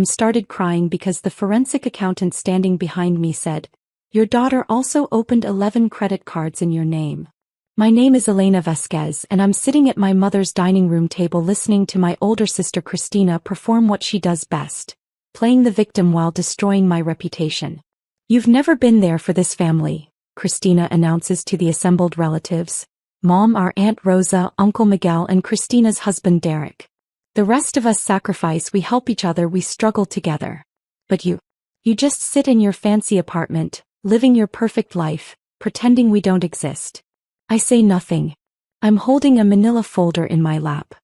Started crying because the forensic accountant standing behind me said, "Your daughter also opened 11 credit cards in your name." My name is Elena Vasquez and I'm sitting at my mother's dining room table listening to my older sister Christina perform what she does best, playing the victim while destroying my reputation. "You've never been there for this family," Christina announces to the assembled relatives. Mom, our Aunt Rosa, Uncle Miguel and Christina's husband Derek. "The rest of us sacrifice, we help each other, we struggle together. But you just sit in your fancy apartment, living your perfect life, pretending we don't exist." I say nothing. I'm holding a manila folder in my lap.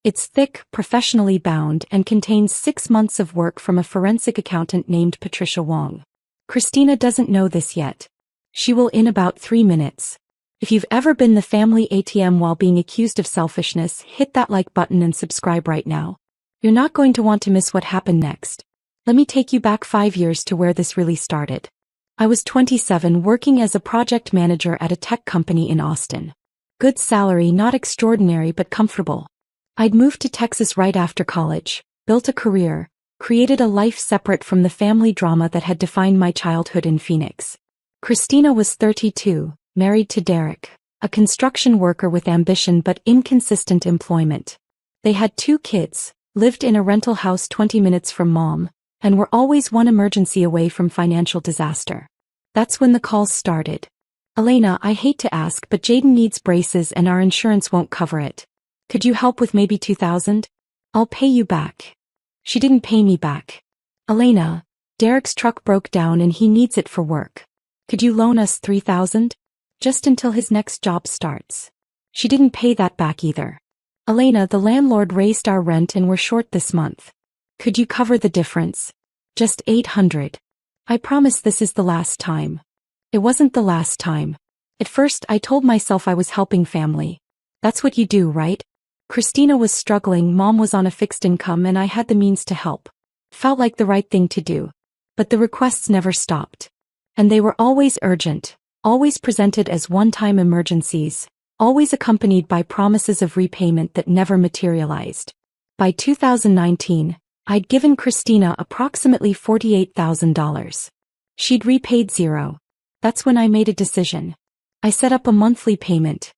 It's thick, professionally bound, and contains 6 months of work from a forensic accountant named Patricia Wong. Christina doesn't know this yet. She will in about 3 minutes. If you've ever been the family ATM while being accused of selfishness, hit that like button and subscribe right now. You're not going to want to miss what happened next. Let me take you back 5 years to where this really started. I was 27, working as a project manager at a tech company in Austin. Good salary, not extraordinary but comfortable. I'd moved to Texas right after college, built a career, created a life separate from the family drama that had defined my childhood in Phoenix. Christina was 32, married to Derek, a construction worker with ambition but inconsistent employment. They had 2 kids, lived in a rental house 20 minutes from Mom, and were always one emergency away from financial disaster. That's when the calls started. "Elena, I hate to ask, but Jaden needs braces and our insurance won't cover it. Could you help with maybe $2,000? I'll pay you back." She didn't pay me back. "Elena, Derek's truck broke down and he needs it for work. Could you loan us $3,000? Just until his next job starts." She didn't pay that back either. "Elena, the landlord raised our rent and we're short this month. Could you cover the difference? Just $800. I promise this is the last time." It wasn't the last time. At first I told myself I was helping family. That's what you do, right? Christina was struggling, Mom was on a fixed income and I had the means to help. Felt like the right thing to do. But the requests never stopped. And they were always urgent, always presented as one-time emergencies, always accompanied by promises of repayment that never materialized. By 2019, I'd given Christina approximately $48,000. She'd repaid zero. That's when I made a decision. I set up a monthly payment.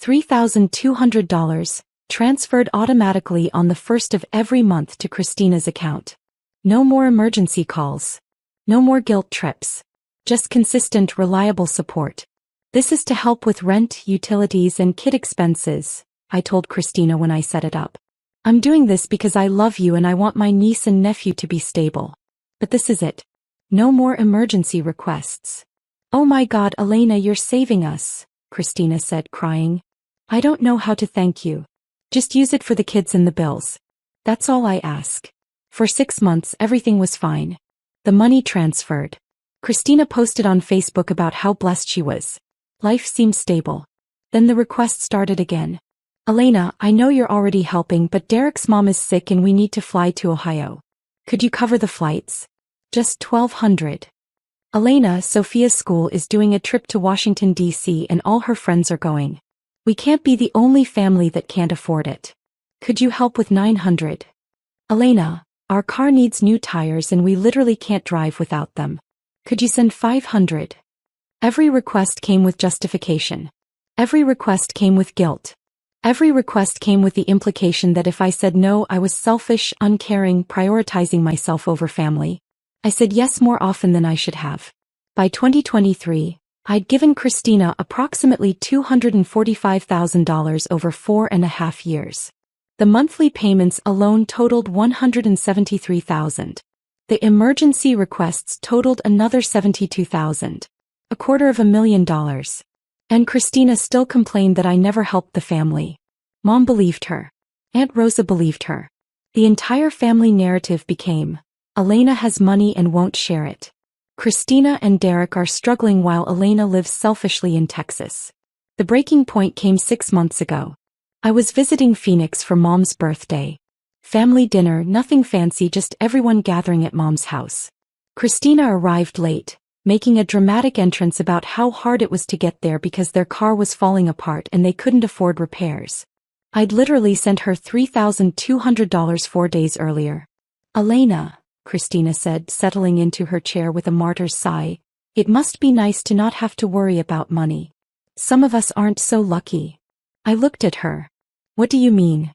$3,200, transferred automatically on the 1st of every month to Christina's account. No more emergency calls. No more guilt trips. Just consistent, reliable support. "This is to help with rent, utilities, and kid expenses," I told Christina when I set it up. "I'm doing this because I love you and I want my niece and nephew to be stable. But this is it. No more emergency requests." "Oh my God, Elena, you're saving us," Christina said, crying. "I don't know how to thank you. Just use it for the kids and the bills. That's all I ask." For 6 months everything was fine. The money transferred. Christina posted on Facebook about how blessed she was. Life seemed stable. Then the request started again. "Elena, I know you're already helping, but Derek's mom is sick and we need to fly to Ohio. Could you cover the flights? Just $1,200. Elena, Sophia's school is doing a trip to Washington, D.C. and all her friends are going. We can't be the only family that can't afford it. Could you help with $900? Elena, our car needs new tires and we literally can't drive without them. Could you send $500? Every request came with justification. Every request came with guilt. Every request came with the implication that if I said no, I was selfish, uncaring, prioritizing myself over family. I said yes more often than I should have. By 2023, I'd given Christina approximately $245,000 over 4.5 years. The monthly payments alone totaled $173,000. The emergency requests totaled another $72,000. $250,000. And Christina still complained that I never helped the family. Mom believed her. Aunt Rosa believed her. The entire family narrative became, Elena has money and won't share it. Christina and Derek are struggling while Elena lives selfishly in Texas. The breaking point came 6 months ago. I was visiting Phoenix for Mom's birthday. Family dinner, nothing fancy, just everyone gathering at Mom's house. Christina arrived late, making a dramatic entrance about how hard it was to get there because their car was falling apart and they couldn't afford repairs. I'd literally sent her $3,200 4 days earlier. Elena, Christina said, settling into her chair with a martyr's sigh. It must be nice to not have to worry about money. Some of us aren't so lucky. I looked at her. What do you mean?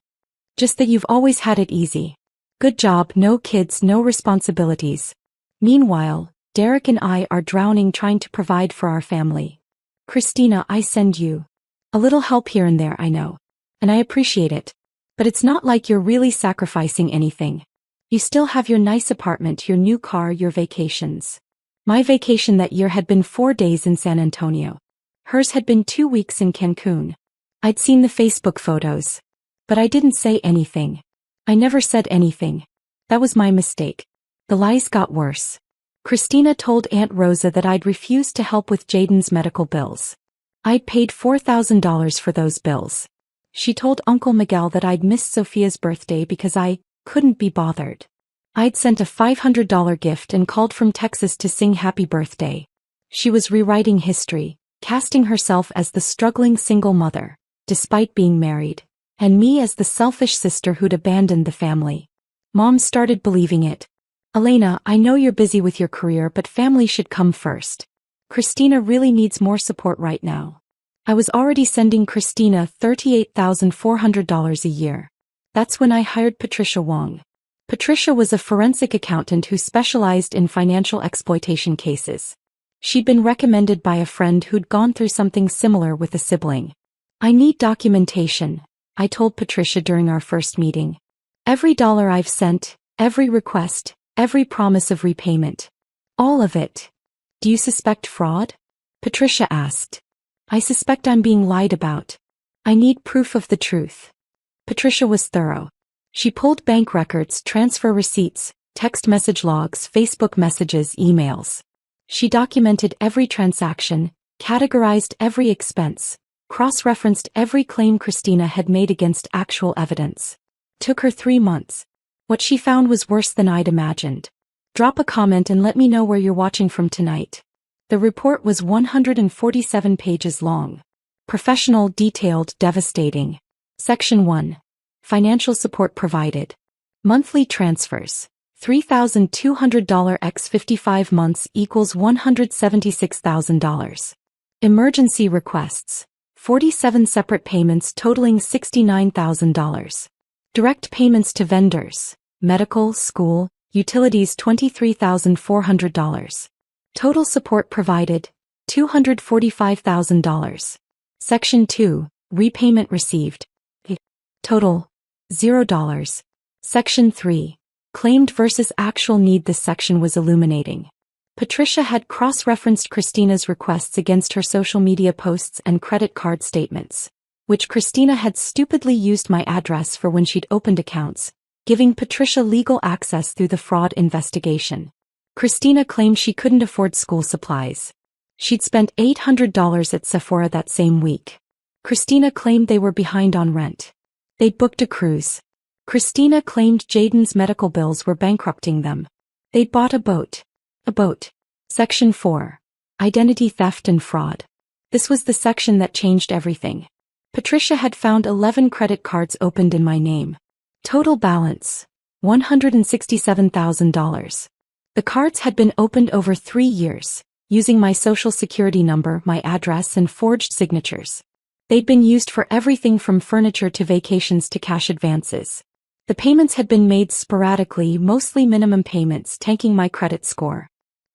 Just that you've always had it easy. Good job, no kids, no responsibilities. Meanwhile, Derek and I are drowning trying to provide for our family. Christina, I send you a little help here and there, I know. And I appreciate it. But it's not like you're really sacrificing anything. You still have your nice apartment, your new car, your vacations. My vacation that year had been 4 days in San Antonio. Hers had been 2 weeks in Cancun. I'd seen the Facebook photos. But I didn't say anything. I never said anything. That was my mistake. The lies got worse. Christina told Aunt Rosa that I'd refused to help with Jaden's medical bills. I'd paid $4,000 for those bills. She told Uncle Miguel that I'd missed Sophia's birthday because I couldn't be bothered. I'd sent a $500 gift and called from Texas to sing happy birthday. She was rewriting history, casting herself as the struggling single mother, despite being married, and me as the selfish sister who'd abandoned the family. Mom started believing it. Elena, I know you're busy with your career, but family should come first. Christina really needs more support right now. I was already sending Christina $38,400 a year. That's when I hired Patricia Wong. Patricia was a forensic accountant who specialized in financial exploitation cases. She'd been recommended by a friend who'd gone through something similar with a sibling. I need documentation, I told Patricia during our first meeting. Every dollar I've sent, every request, every promise of repayment. All of it. Do you suspect fraud? Patricia asked. I suspect I'm being lied about. I need proof of the truth. Patricia was thorough. She pulled bank records, transfer receipts, text message logs, Facebook messages, emails. She documented every transaction, categorized every expense, cross-referenced every claim Christina had made against actual evidence. Took her 3 months. What she found was worse than I'd imagined. Drop a comment and let me know where you're watching from tonight. The report was 147 pages long. Professional, detailed, devastating. Section 1. Financial support provided. Monthly transfers. $3,200 x 55 months equals $176,000. Emergency requests. 47 separate payments totaling $69,000. Direct payments to vendors. Medical, school, utilities $23,400. Total support provided. $245,000. Section 2. Repayment received. Total. $0. Section 3. Claimed versus actual need. This section was illuminating. Patricia had cross-referenced Christina's requests against her social media posts and credit card statements, which Christina had stupidly used my address for when she'd opened accounts, giving Patricia legal access through the fraud investigation. Christina claimed she couldn't afford school supplies. She'd spent $800 at Sephora that same week. Christina claimed they were behind on rent. They'd booked a cruise. Christina claimed Jaden's medical bills were bankrupting them. They'd bought a boat. A boat. Section 4. Identity theft and fraud. This was the section that changed everything. Patricia had found 11 credit cards opened in my name. Total balance. $167,000. The cards had been opened over 3 years, using my social security number, my address, and forged signatures. They'd been used for everything from furniture to vacations to cash advances. The payments had been made sporadically, mostly minimum payments, tanking my credit score.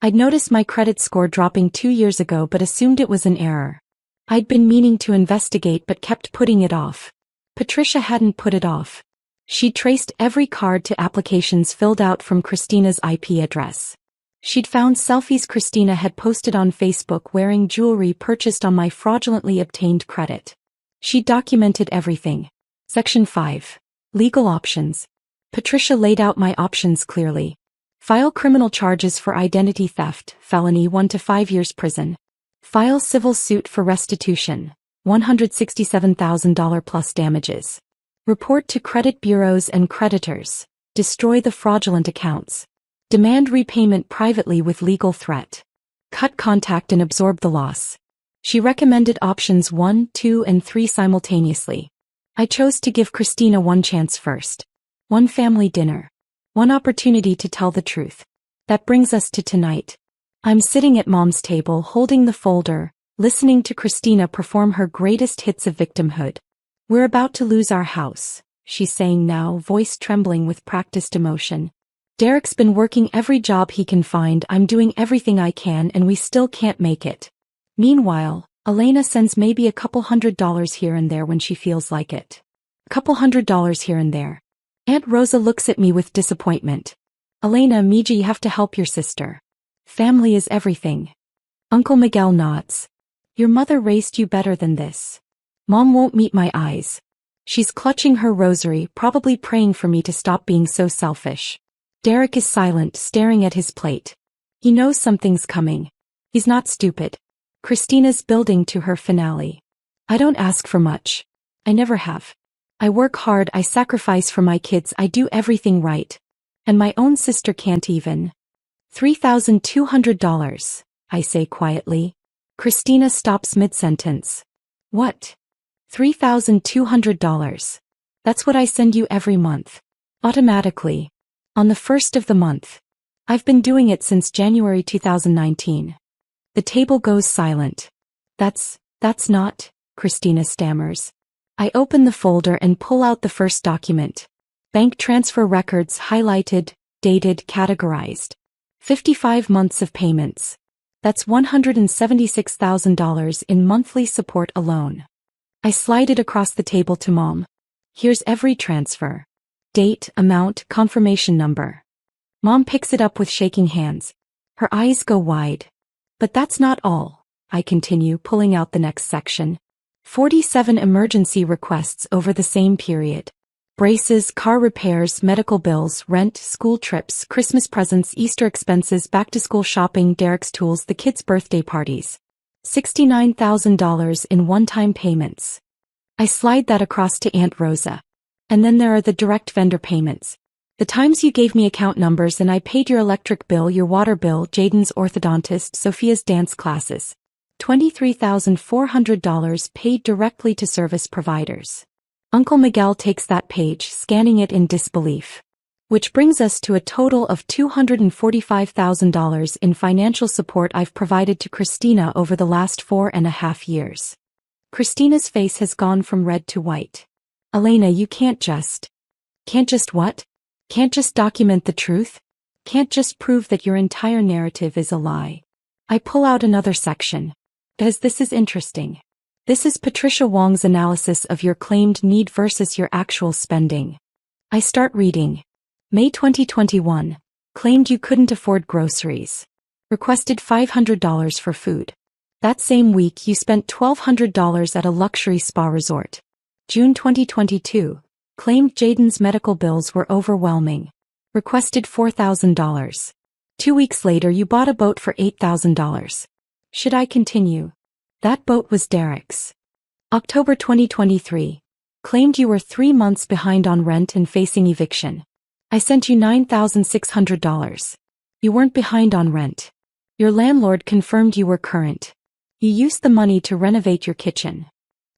I'd noticed my credit score dropping 2 years ago but assumed it was an error. I'd been meaning to investigate but kept putting it off. Patricia hadn't put it off. She'd traced every card to applications filled out from Christina's IP address. She'd found selfies Christina had posted on Facebook wearing jewelry purchased on my fraudulently obtained credit. She'd documented everything. Section 5. Legal options. Patricia laid out my options clearly. File criminal charges for identity theft, felony 1 to 5 years prison. File civil suit for restitution, $167,000 plus damages. Report to credit bureaus and creditors. Destroy the fraudulent accounts. Demand repayment privately with legal threat. Cut contact and absorb the loss. She recommended options 1, 2, and 3 simultaneously. I chose to give Christina one chance first. One family dinner. One opportunity to tell the truth. That brings us to tonight. I'm sitting at Mom's table holding the folder, listening to Christina perform her greatest hits of victimhood. We're about to lose our house, she's saying now, voice trembling with practiced emotion. Derek's been working every job he can find, I'm doing everything I can, and we still can't make it. Meanwhile, Elena sends maybe a couple $100 here and there when she feels like it. Couple $100 here and there. Aunt Rosa looks at me with disappointment. Elena, Mija, you have to help your sister. Family is everything. Uncle Miguel nods. Your mother raised you better than this. Mom won't meet my eyes. She's clutching her rosary, probably praying for me to stop being so selfish. Derek is silent, staring at his plate. He knows something's coming. He's not stupid. Christina's building to her finale. I don't ask for much. I never have. I work hard, I sacrifice for my kids, I do everything right. And my own sister can't even. $3,200, I say quietly. Christina stops mid-sentence. What? $3,200. That's what I send you every month. Automatically. On the first of the month. I've been doing it since January 2019. The table goes silent. That's not, Christina stammers. I open the folder and pull out the first document. Bank transfer records highlighted, dated, categorized. 55 months of payments. That's $176,000 in monthly support alone. I slide it across the table to Mom. Here's every transfer. Date, amount, confirmation number. Mom picks it up with shaking hands. Her eyes go wide. But that's not all, I continue, pulling out the next section. 47 emergency requests over the same period. Braces, car repairs, medical bills, rent, school trips, Christmas presents, Easter expenses, back-to-school shopping, Derek's tools, the kids' birthday parties. $69,000 in one-time payments. I slide that across to Aunt Rosa. And then there are the direct vendor payments. The times you gave me account numbers and I paid your electric bill, your water bill, Jaden's orthodontist, Sophia's dance classes. $23,400 paid directly to service providers. Uncle Miguel takes that page, scanning it in disbelief. Which brings us to a total of $245,000 in financial support I've provided to Christina over the last 4.5 years. Christina's face has gone from red to white. Elena, you can't just what? Can't just document the truth? Can't just prove that your entire narrative is a lie? I pull out another section. Because this is interesting. This is Patricia Wong's analysis of your claimed need versus your actual spending. I start reading. May 2021. Claimed you couldn't afford groceries. Requested $500 for food. That same week you spent $1,200 at a luxury spa resort. June 2022. Claimed Jaden's medical bills were overwhelming. Requested $4,000. 2 weeks later you bought a boat for $8,000. Should I continue? That boat was Derek's. October 2023. Claimed you were 3 months behind on rent and facing eviction. I sent you $9,600. You weren't behind on rent. Your landlord confirmed you were current. You used the money to renovate your kitchen.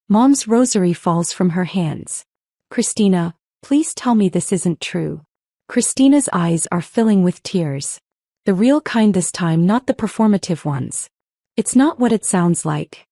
Mom's rosary falls from her hands. Christina, please tell me this isn't true. Christina's eyes are filling with tears. The real kind this time, not the performative ones. It's not what it sounds like.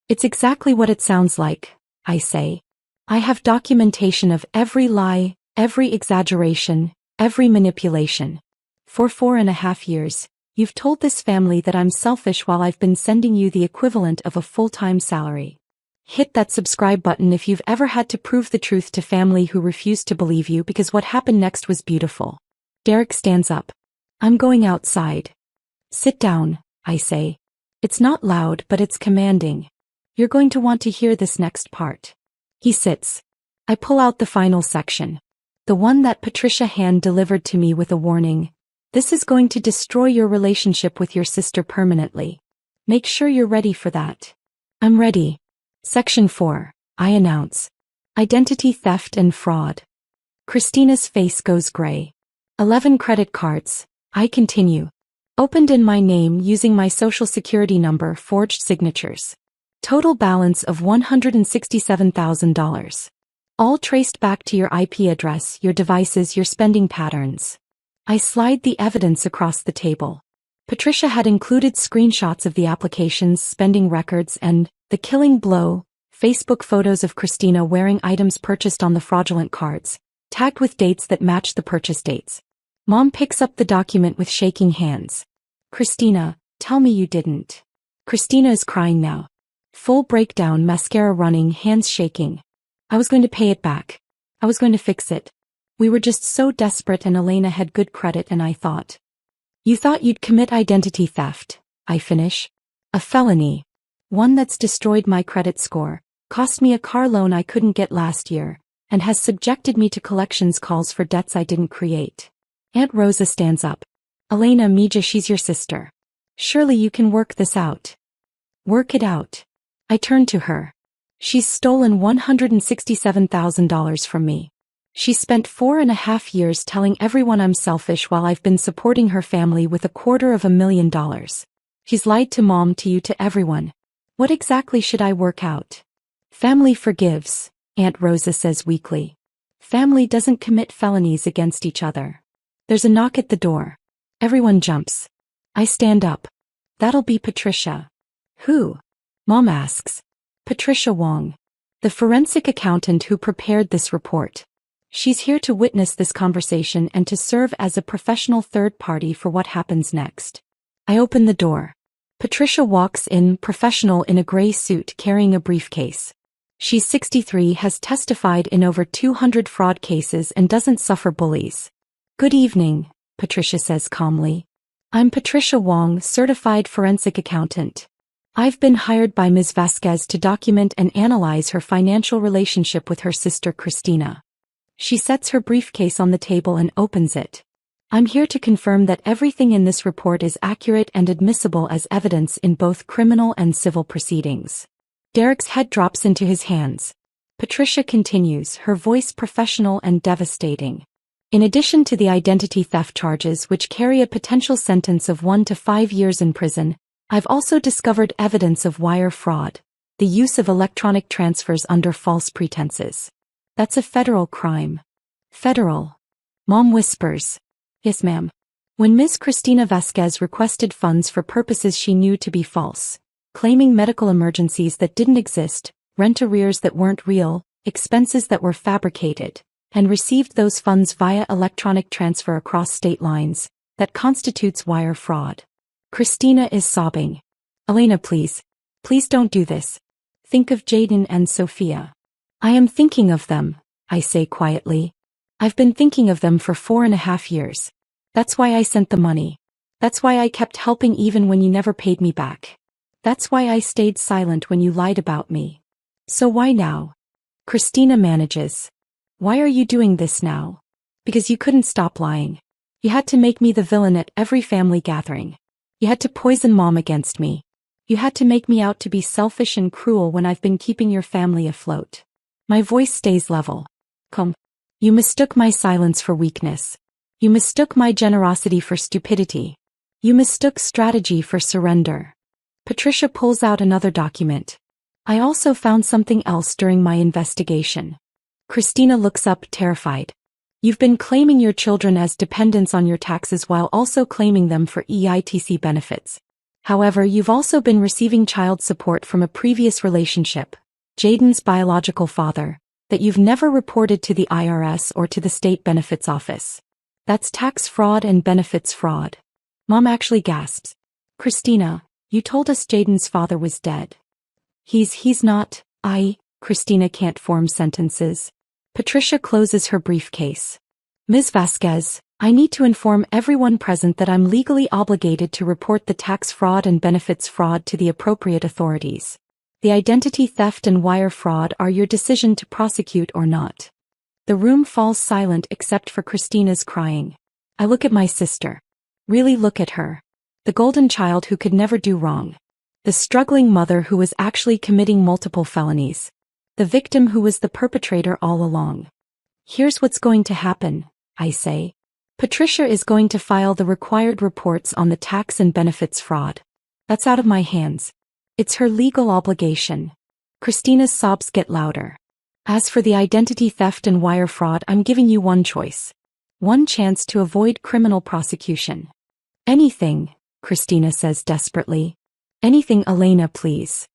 It's exactly what it sounds like, I say. I have documentation of every lie, every exaggeration, every manipulation. For 4.5 years, you've told this family that I'm selfish while I've been sending you the equivalent of a full-time salary. Hit that subscribe button if you've ever had to prove the truth to family who refused to believe you, because what happened next was beautiful. Derek stands up. I'm going outside. Sit down, I say. It's not loud, but it's commanding. You're going to want to hear this next part. He sits. I pull out the final section. The one that Patricia hand delivered to me with a warning. This is going to destroy your relationship with your sister permanently. Make sure you're ready for that. I'm ready. Section 4, I announce. Identity theft and fraud. Christina's face goes gray. 11 credit cards, I continue. Opened in my name using my social security number, forged signatures. Total balance of $167,000. All traced back to your IP address, your devices, your spending patterns. I slide the evidence across the table. Patricia had included screenshots of the applications, spending records, and the killing blow, Facebook photos of Christina wearing items purchased on the fraudulent cards, tagged with dates that matched the purchase dates. Mom picks up the document with shaking hands. Christina, tell me you didn't. Christina is crying now. Full breakdown, mascara running, hands shaking. I was going to pay it back. I was going to fix it. We were just so desperate, and Elena had good credit, and I thought. You thought you'd commit identity theft, I finish. A felony. One that's destroyed my credit score, cost me a car loan I couldn't get last year, and has subjected me to collections calls for debts I didn't create. Aunt Rosa stands up. Elena Mija, she's your sister. Surely you can work this out. Work it out. I turn to her. She's stolen $167,000 from me. She spent 4.5 years telling everyone I'm selfish while I've been supporting her family with $250,000. She's lied to Mom, to you, to everyone. What exactly should I work out? Family forgives, Aunt Rosa says weakly. Family doesn't commit felonies against each other. There's a knock at the door. Everyone jumps. I stand up. That'll be Patricia. Who? Mom asks. Patricia Wong. The forensic accountant who prepared this report. She's here to witness this conversation and to serve as a professional third party for what happens next. I open the door. Patricia walks in, professional, in a gray suit, carrying a briefcase. She's 63, has testified in over 200 fraud cases, and doesn't suffer bullies. Good evening, Patricia says calmly. I'm Patricia Wong, certified forensic accountant. I've been hired by Ms. Vasquez to document and analyze her financial relationship with her sister Christina. She sets her briefcase on the table and opens it. I'm here to confirm that everything in this report is accurate and admissible as evidence in both criminal and civil proceedings. Derek's head drops into his hands. Patricia continues, her voice professional and devastating. In addition to the identity theft charges, which carry a potential sentence of 1 to 5 years in prison, I've also discovered evidence of wire fraud, the use of electronic transfers under false pretenses. That's a federal crime. Federal. Mom whispers. Yes, ma'am. When Ms. Christina Vasquez requested funds for purposes she knew to be false, claiming medical emergencies that didn't exist, rent arrears that weren't real, expenses that were fabricated, and received those funds via electronic transfer across state lines, that constitutes wire fraud. Christina is sobbing. Elena, please. Please don't do this. Think of Jaden and Sophia. I am thinking of them, I say quietly. I've been thinking of them for 4.5 years. That's why I sent the money. That's why I kept helping even when you never paid me back. That's why I stayed silent when you lied about me. So why now? Christina manages. Why are you doing this now? Because you couldn't stop lying. You had to make me the villain at every family gathering. You had to poison Mom against me. You had to make me out to be selfish and cruel when I've been keeping your family afloat. My voice stays level. Come. You mistook my silence for weakness. You mistook my generosity for stupidity. You mistook strategy for surrender. Patricia pulls out another document. I also found something else during my investigation. Christina looks up, terrified. You've been claiming your children as dependents on your taxes while also claiming them for EITC benefits. However, you've also been receiving child support from a previous relationship, Jaden's biological father, that you've never reported to the IRS or to the state benefits office. That's tax fraud and benefits fraud. Mom actually gasps. Christina, you told us Jaden's father was dead. He's not. Christina can't form sentences. Patricia closes her briefcase. Ms. Vasquez, I need to inform everyone present that I'm legally obligated to report the tax fraud and benefits fraud to the appropriate authorities. The identity theft and wire fraud are your decision to prosecute or not. The room falls silent except for Christina's crying. I look at my sister. Really look at her. The golden child who could never do wrong. The struggling mother who was actually committing multiple felonies. The victim who was the perpetrator all along. Here's what's going to happen, I say. Patricia is going to file the required reports on the tax and benefits fraud. That's out of my hands. It's her legal obligation. Christina's sobs get louder. As for the identity theft and wire fraud, I'm giving you one choice. One chance to avoid criminal prosecution. Anything, Christina says desperately. Anything, Elena, please.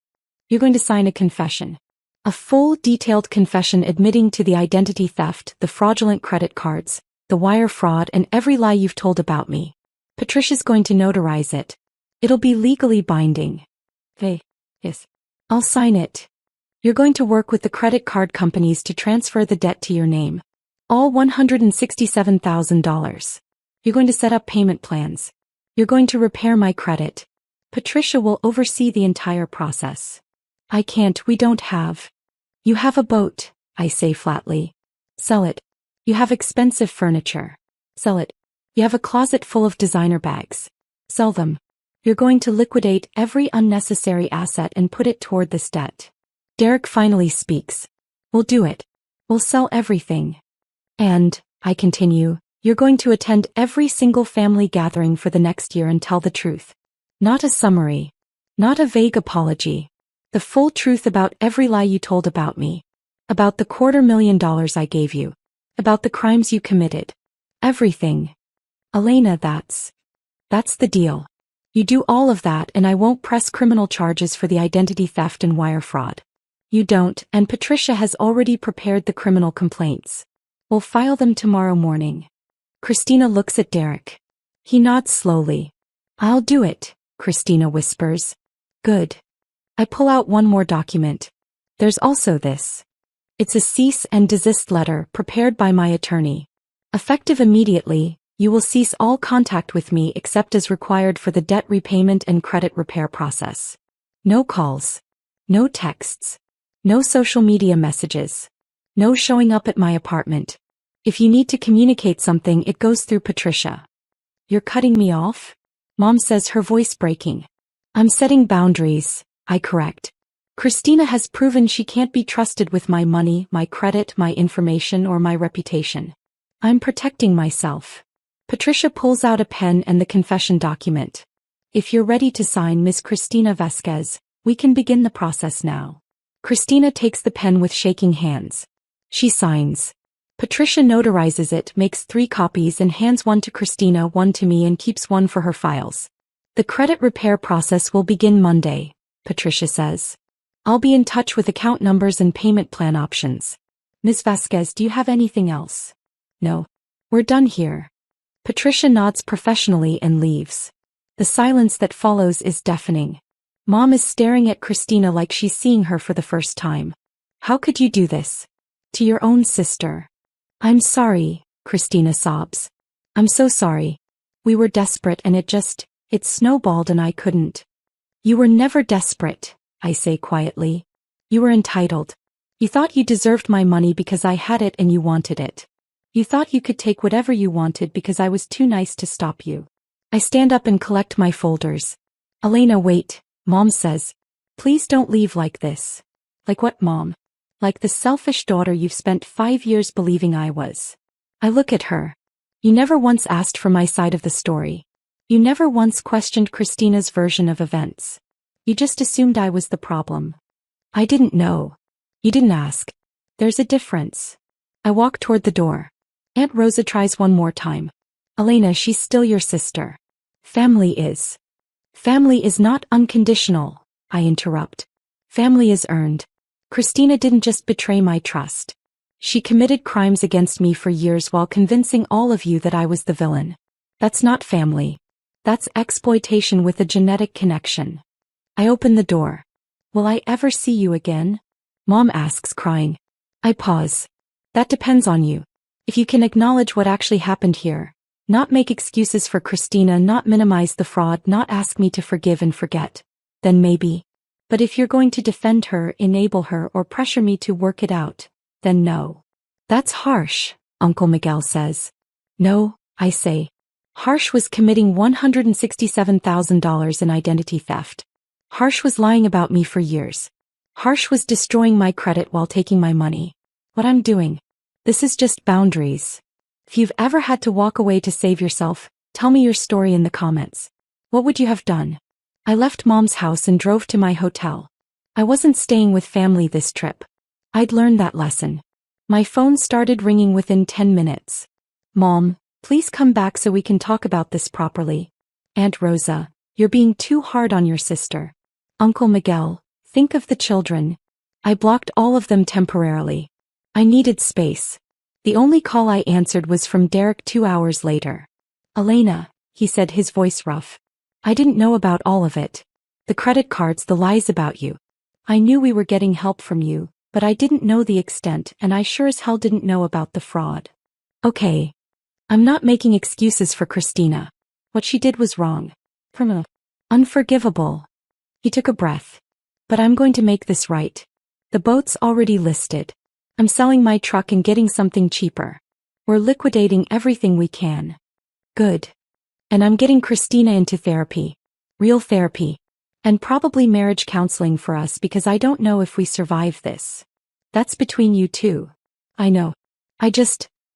You're going to sign a confession. A full, detailed confession admitting to the identity theft, the fraudulent credit cards, the wire fraud, and every lie you've told about me. Patricia's going to notarize it. It'll be legally binding. Yes. I'll sign it. You're going to work with the credit card companies to transfer the debt to your name. All $167,000. You're going to set up payment plans. You're going to repair my credit. Patricia will oversee the entire process. I can't, we don't have. You have a boat, I say flatly. Sell it. You have expensive furniture. Sell it. You have a closet full of designer bags. Sell them. You're going to liquidate every unnecessary asset and put it toward this debt. Derek finally speaks. We'll do it. We'll sell everything. And, I continue, you're going to attend every single family gathering for the next year and tell the truth. Not a summary. Not a vague apology. The full truth about every lie you told about me. About the $250,000 I gave you. About the crimes you committed. Everything. Elena, that's the deal. You do all of that and I won't press criminal charges for the identity theft and wire fraud. You don't, and Patricia has already prepared the criminal complaints. We'll file them tomorrow morning. Christina looks at Derek. He nods slowly. I'll do it, Christina whispers. Good. I pull out one more document. There's also this. It's a cease and desist letter prepared by my attorney. Effective immediately, you will cease all contact with me except as required for the debt repayment and credit repair process. No calls. No texts. No social media messages. No showing up at my apartment. If you need to communicate something, it goes through Patricia. You're cutting me off? Mom says, her voice breaking. I'm setting boundaries, I correct. Christina has proven she can't be trusted with my money, my credit, my information, or my reputation. I'm protecting myself. Patricia pulls out a pen and the confession document. If you're ready to sign, Miss Cristina Vasquez, we can begin the process now. Christina takes the pen with shaking hands. She signs. Patricia notarizes it, makes 3 copies and hands one to Christina, one to me, and keeps one for her files. The credit repair process will begin Monday, Patricia says. I'll be in touch with account numbers and payment plan options. Ms. Vasquez, do you have anything else? No. We're done here. Patricia nods professionally and leaves. The silence that follows is deafening. Mom is staring at Christina like she's seeing her for the first time. How could you do this? To your own sister. I'm sorry, Christina sobs. I'm so sorry. We were desperate and it snowballed and I couldn't. You were never desperate, I say quietly. You were entitled. You thought you deserved my money because I had it and you wanted it. You thought you could take whatever you wanted because I was too nice to stop you. I stand up and collect my folders. Elena, wait, Mom says. Please don't leave like this. Like what, Mom? Like the selfish daughter you've spent 5 years believing I was. I look at her. You never once asked for my side of the story. You never once questioned Christina's version of events. You just assumed I was the problem. I didn't know. You didn't ask. There's a difference. I walk toward the door. Aunt Rosa tries one more time. Elena, she's still your sister. Family is. Family is not unconditional, I interrupt. Family is earned. Christina didn't just betray my trust. She committed crimes against me for years while convincing all of you that I was the villain. That's not family. That's exploitation with a genetic connection. I open the door. Will I ever see you again? Mom asks, crying. I pause. That depends on you. If you can acknowledge what actually happened here, not make excuses for Christina, not minimize the fraud, not ask me to forgive and forget, then maybe. But if you're going to defend her, enable her, or pressure me to work it out, then no. That's harsh, Uncle Miguel says. No, I say. Harsh was committing $167,000 in identity theft. Harsh was lying about me for years. Harsh was destroying my credit while taking my money. What I'm doing. This is just boundaries. If you've ever had to walk away to save yourself, tell me your story in the comments. What would you have done? I left Mom's house and drove to my hotel. I wasn't staying with family this trip. I'd learned that lesson. My phone started ringing within 10 minutes. Mom, please come back so we can talk about this properly. Aunt Rosa, you're being too hard on your sister. Uncle Miguel, think of the children. I blocked all of them temporarily. I needed space. The only call I answered was from Derek 2 hours later. Elena, he said, his voice rough. I didn't know about all of it. The credit cards, the lies about you. I knew we were getting help from you, but I didn't know the extent, and I sure as hell didn't know about the fraud. Okay. I'm not making excuses for Christina. What she did was wrong. Unforgivable. He took a breath. But I'm going to make this right. The boat's already listed. I'm selling my truck and getting something cheaper. We're liquidating everything we can. Good. And I'm getting Christina into therapy. Real therapy. And probably marriage counseling for us because I don't know if we survive this. That's between you two. I know.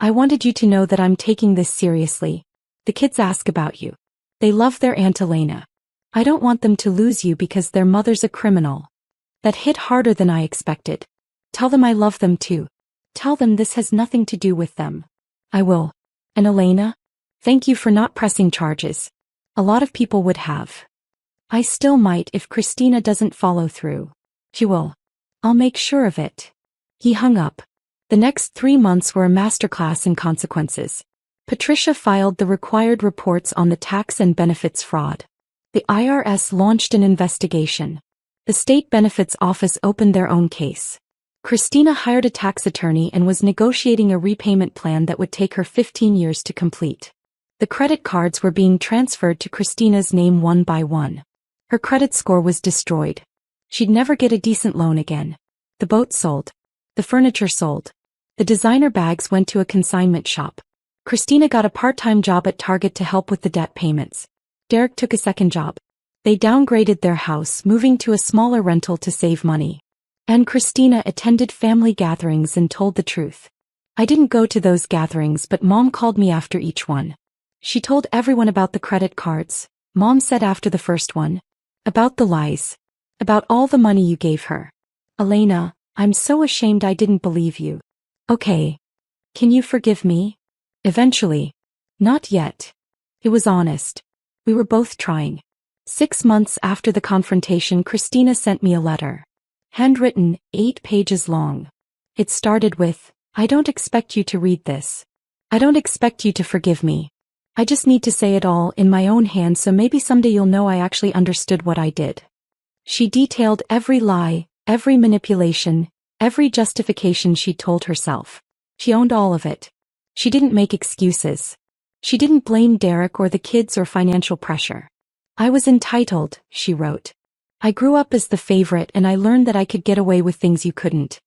I wanted you to know that I'm taking this seriously. The kids ask about you. They love their Aunt Elena. I don't want them to lose you because their mother's a criminal. That hit harder than I expected. Tell them I love them too. Tell them this has nothing to do with them. I will. And Elena? Thank you for not pressing charges. A lot of people would have. I still might if Christina doesn't follow through. She will. I'll make sure of it. He hung up. The next 3 months were a masterclass in consequences. Patricia filed the required reports on the tax and benefits fraud. The IRS launched an investigation. The State Benefits Office opened their own case. Christina hired a tax attorney and was negotiating a repayment plan that would take her 15 years to complete. The credit cards were being transferred to Christina's name one by one. Her credit score was destroyed. She'd never get a decent loan again. The boat sold. The furniture sold. The designer bags went to a consignment shop. Christina got a part-time job at Target to help with the debt payments. Derek took a second job. They downgraded their house, moving to a smaller rental to save money. And Christina attended family gatherings and told the truth. I didn't go to those gatherings, but Mom called me after each one. She told everyone about the credit cards. Mom said after the first one. About the lies. About all the money you gave her. Elena, I'm so ashamed I didn't believe you. Okay. Can you forgive me? Eventually. Not yet. It was honest. We were both trying. 6 months after the confrontation, Christina sent me a letter. Handwritten, 8 pages long. It started with, I don't expect you to read this. I don't expect you to forgive me. I just need to say it all in my own hands so maybe someday you'll know I actually understood what I did. She detailed every lie, every manipulation, every justification she told herself. She owned all of it. She didn't make excuses. She didn't blame Derek or the kids or financial pressure. I was entitled, she wrote. I grew up as the favorite and I learned that I could get away with things you couldn't.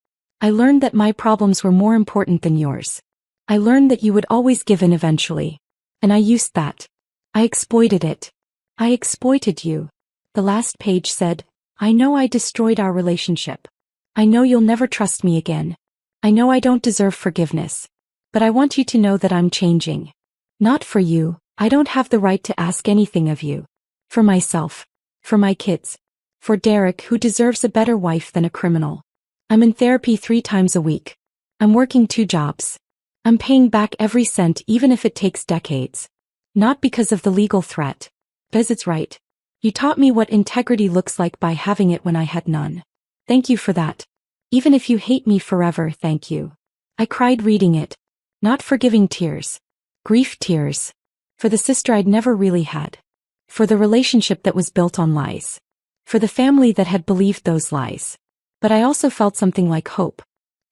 I learned that my problems were more important than yours. I learned that you would always give in eventually. And I used that. I exploited it. I exploited you. The last page said, I know I destroyed our relationship. I know you'll never trust me again. I know I don't deserve forgiveness. But I want you to know that I'm changing. Not for you, I don't have the right to ask anything of you. For myself. For my kids. For Derek, who deserves a better wife than a criminal. I'm in therapy 3 times a week. I'm working 2 jobs. I'm paying back every cent even if it takes decades. Not because of the legal threat. Because it's right. You taught me what integrity looks like by having it when I had none. Thank you for that. Even if you hate me forever, thank you. I cried reading it. Not forgiving tears. Grief tears. For the sister I'd never really had. For the relationship that was built on lies. For the family that had believed those lies. But I also felt something like hope.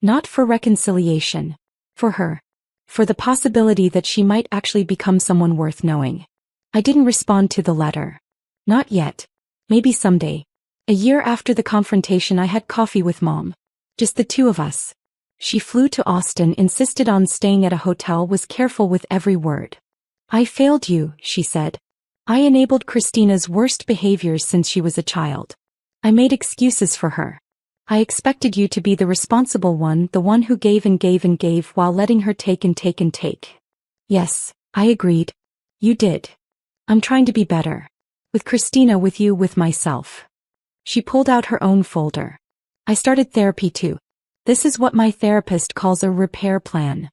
Not for reconciliation. For her. For the possibility that she might actually become someone worth knowing. I didn't respond to the letter. Not yet. Maybe someday. A year after the confrontation, I had coffee with Mom. Just the 2 of us. She flew to Austin, insisted on staying at a hotel, was careful with every word. I failed you, she said. I enabled Christina's worst behaviors since she was a child. I made excuses for her. I expected you to be the responsible one, the one who gave and gave and gave while letting her take and take and take. Yes, I agreed. You did. I'm trying to be better. With Christina, with you, with myself. She pulled out her own folder. I started therapy too. This is what my therapist calls a repair plan.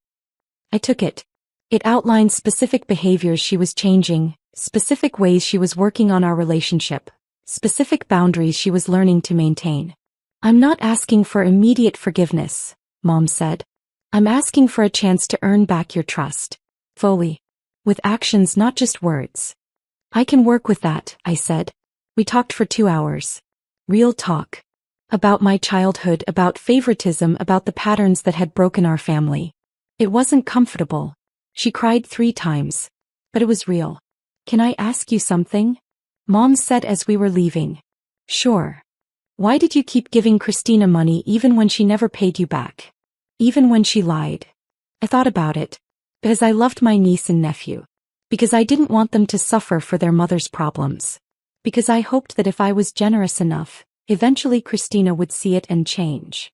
I took it. It outlined specific behaviors she was changing, specific ways she was working on our relationship, specific boundaries she was learning to maintain. "I'm not asking for immediate forgiveness," Mom said. "I'm asking for a chance to earn back your trust. Fully. With actions, not just words." "I can work with that," I said. We talked for 2 hours. Real talk. About my childhood, about favoritism, about the patterns that had broken our family. It wasn't comfortable. She cried 3 times. But it was real. "Can I ask you something?" Mom said as we were leaving. "Sure. Why did you keep giving Christina money even when she never paid you back? Even when she lied?" I thought about it. Because I loved my niece and nephew. Because I didn't want them to suffer for their mother's problems. Because I hoped that if I was generous enough, eventually Christina would see it and change.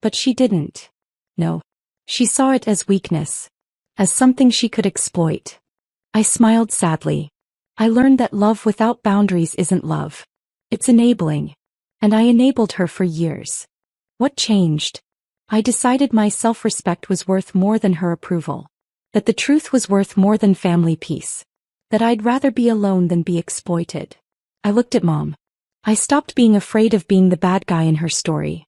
But she didn't. No. She saw it as weakness. As something she could exploit. I smiled sadly. I learned that love without boundaries isn't love. It's enabling. And I enabled her for years. What changed? I decided my self-respect was worth more than her approval. That the truth was worth more than family peace. That I'd rather be alone than be exploited. I looked at Mom. I stopped being afraid of being the bad guy in her story.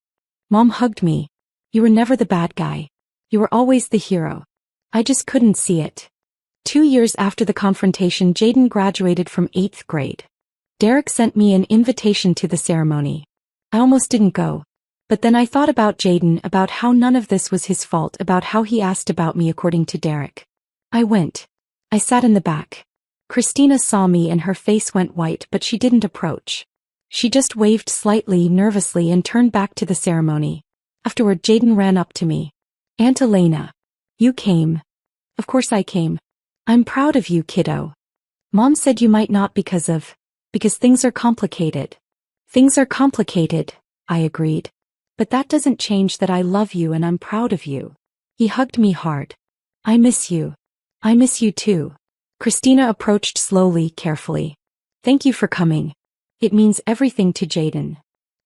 Mom hugged me. "You were never the bad guy. You were always the hero." I just couldn't see it. 2 years after the confrontation, Jaden graduated from 8th grade. Derek sent me an invitation to the ceremony. I almost didn't go. But then I thought about Jaden, about how none of this was his fault, about how he asked about me according to Derek. I went. I sat in the back. Christina saw me and her face went white, but she didn't approach. She just waved slightly, nervously, and turned back to the ceremony. Afterward, Jaden ran up to me. "Aunt Elena. You came." "Of course I came. I'm proud of you, kiddo." "Mom said you might not because things are complicated." "Things are complicated," I agreed. "But that doesn't change that I love you and I'm proud of you." He hugged me hard. "I miss you. I miss you too." Christina approached slowly, carefully. "Thank you for coming. It means everything to Jaden."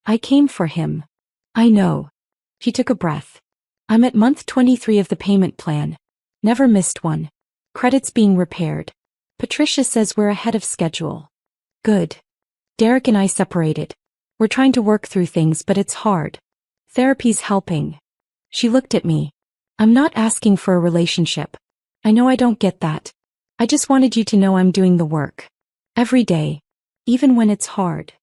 "I came for him." "I know." She took a breath. "I'm at month 23 of the payment plan. Never missed one. Credits being repaired. Patricia says we're ahead of schedule." "Good." "Derek and I separated. We're trying to work through things, but it's hard. Therapy's helping." She looked at me. "I'm not asking for a relationship. I know I don't get that. I just wanted you to know I'm doing the work. Every day. Even when it's hard."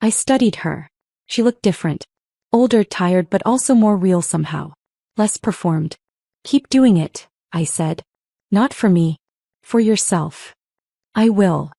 I studied her. She looked different. Older, tired, but also more real somehow. Less performed. "Keep doing it," I said. "Not for me. For yourself." "I will."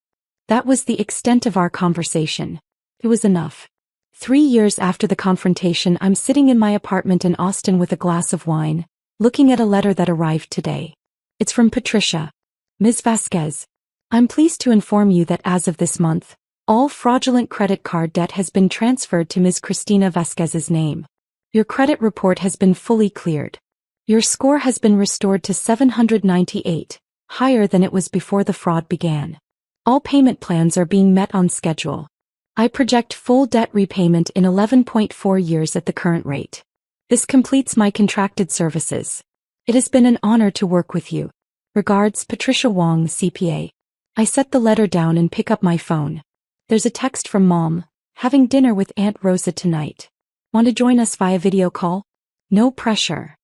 That was the extent of our conversation. It was enough. 3 years after the confrontation, I'm sitting in my apartment in Austin with a glass of wine, looking at a letter that arrived today. It's from Patricia. "Ms. Vasquez, I'm pleased to inform you that as of this month, all fraudulent credit card debt has been transferred to Ms. Cristina Vasquez's name. Your credit report has been fully cleared. Your score has been restored to 798, higher than it was before the fraud began. All payment plans are being met on schedule. I project full debt repayment in 11.4 years at the current rate. This completes my contracted services. It has been an honor to work with you. Regards, Patricia Wong, CPA." I set the letter down and pick up my phone. There's a text from Mom. "Having dinner with Aunt Rosa tonight. Want to join us via video call? No pressure."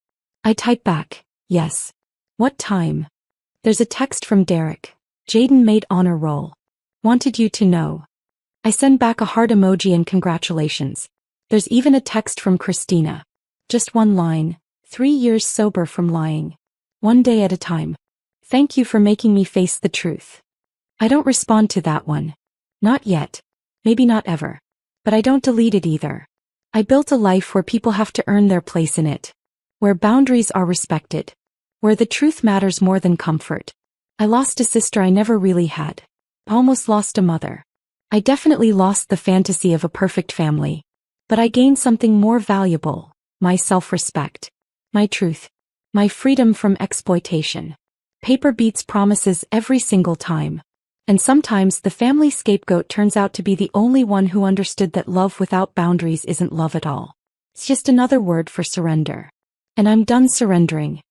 I type back, "Yes. What time?" There's a text from Derek. "Jaden made honor roll. Wanted you to know." I send back a heart emoji and congratulations. There's even a text from Christina. Just one line. 3 years sober from lying. One day at a time. Thank you for making me face the truth. I don't respond to that one. Not yet. Maybe not ever. But I don't delete it either. I built a life where people have to earn their place in it. Where boundaries are respected. Where the truth matters more than comfort. I lost a sister I never really had. I almost lost a mother. I definitely lost the fantasy of a perfect family. But I gained something more valuable. My self-respect. My truth. My freedom from exploitation. Paper beats promises every single time. And sometimes the family scapegoat turns out to be the only one who understood that love without boundaries isn't love at all. It's just another word for surrender. And I'm done surrendering.